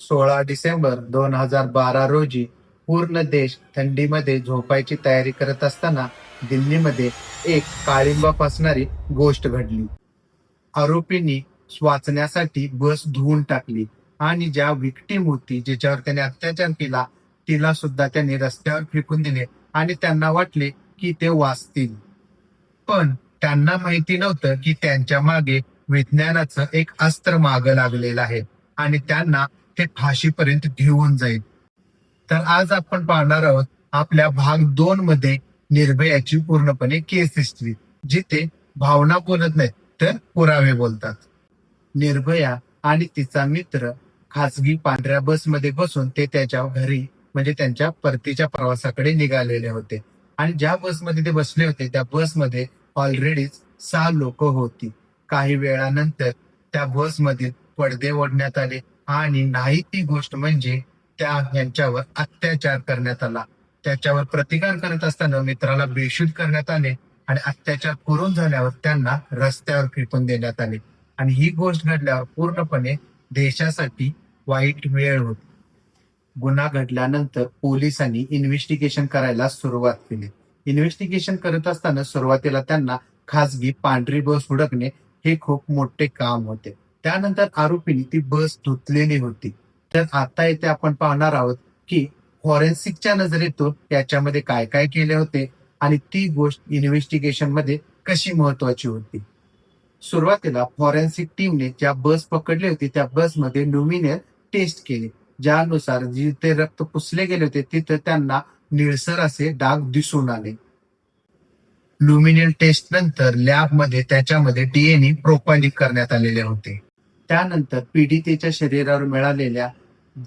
16 डिसेंबर 2012 रोजी पूर्ण देश थंडीमध्ये झोपायची तयारी करत असताना दिल्लीमध्ये एक काळिंबा असणारी गोष्ट घडली. आरोपींनी वाचण्यासाठी बस धुवून टाकली आणि ज्या विक्टीम होती ज्याच्यावर त्याने अत्याचार केला तिला सुद्धा त्यांनी रस्त्यावर फेकून दिले आणि त्यांना वाटले की ते वाचतील. पण त्यांना माहिती नव्हतं की त्यांच्या मागे विज्ञानाचं एक अस्त्र मागं लागलेलं आहे आणि त्यांना ते फाशीपर्यंत घेऊन जाईल. तर आज आपण पाहणार आहोत आपल्या भाग 2 मध्ये निर्भयाची पूर्णपणे केस हिस्ट्री, जिथे भावना बोलत नाहीत तर पुरावे बोलतात. निर्भया आणि तिचा मित्र खासगी पांढऱ्या बसमध्ये बसून ते त्याच्या घरी म्हणजे त्यांच्या परतीच्या प्रवासाकडे निघालेले होते. आणि ज्या बसमध्ये ते बसले होते त्या बसमध्ये ऑलरेडीच 6 लोक होती. काही वेळानंतर त्या बसमधील पडदे ओढण्यात आले आणि नाही ती गोष्ट म्हणजे यांच्यावर अत्याचार करण्यात आला. त्याच्यावर प्रतिकार करत असताना मित्राला बेशुद्ध करण्यात आले आणि अत्याचार करून झाल्यावर त्यांना रस्त्यावर फेकून देण्यात आले. आणि ही गोष्ट घडल्यावर पूर्णपणे देशासाठी वाईट वेळ होती. गुन्हा घडल्यानंतर पोलिसांनी इन्व्हेस्टिगेशन करायला सुरुवात केली. इन्व्हेस्टिगेशन करत असताना सुरुवातीला त्यांना खासगी पांढरी बस हुडकणे हे खूप मोठे काम होते. त्यानंतर आरोपींनी ती बस धुतलेली होती. तर आता इथे आपण पाहणार आहोत की फॉरेन्सिकच्या नजरेतून याच्यामध्ये काय काय केले होते आणि ती गोष्ट इन्व्हेस्टिगेशन मध्ये कशी महत्वाची होती. सुरुवातीला फॉरेन्सिक टीमने ज्या बस पकडली होती त्या बसमध्ये ल्युमिनल टेस्ट केले, ज्यानुसार जिथे रक्त पुसले गेले होते तिथे त्यांना निळसर असे डाग दिसून आले. ल्युमिनल टेस्ट नंतर लॅबमध्ये त्याच्यामध्ये डीएनए प्रोफाइलिंग करण्यात आलेले होते. त्यानंतर पीडितेच्या शरीरावर मिळालेल्या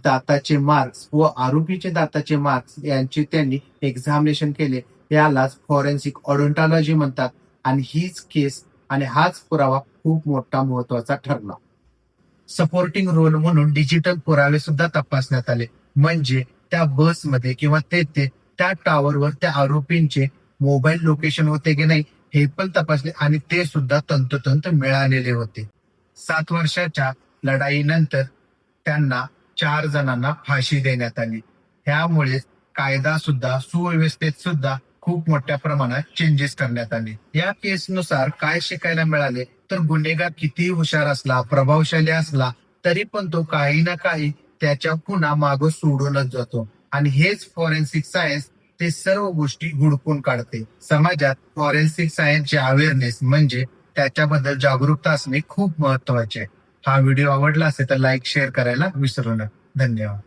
दाताचे मार्क्स व आरोपीचे दाताचे मार्क्स यांचे त्यांनी एक्झामिनेशन केले. यालाच फॉरेन्सिक ऑडोंटॉलॉजी म्हणतात. आणि हीच केस आणि हाच पुरावा खूप मोठा महत्वाचा ठरला. सपोर्टिंग रोल म्हणून डिजिटल पुरावे सुद्धा तपासण्यात आले, म्हणजे त्या बसमध्ये किंवा तेथे त्या टॉवरवर त्या आरोपींचे मोबाईल लोकेशन होते की नाही हे पण तपासले आणि ते सुद्धा तंतोतंत मिळालेले होते. 7 वर्षाच्या लढाईनंतर त्यांना 4 जणांना फाशी देण्यात आली. ह्यामुळे कायदा सुद्धा सुव्यवस्थेत सुद्धा खूप मोठ्या प्रमाणात चेंजेस करण्यात आले. या केसनुसार काय शिकायला मिळाले तर गुन्हेगार कितीही हुशार असला प्रभावशाली असला तरी पण तो काही ना काही त्याच्या खुणा मागं सोडूनच जातो. आणि हेच फॉरेन्सिक सायन्स ते सर्व गोष्टी हुडकून काढते. समाजात फॉरेन्सिक सायन्सचे अवेअरनेस म्हणजे त्याच्याबद्दल जागरूकता असणे खूप महत्वाचे आहे. हा व्हिडिओ आवडला असेल तर लाईक शेअर करायला विसरू नका. धन्यवाद.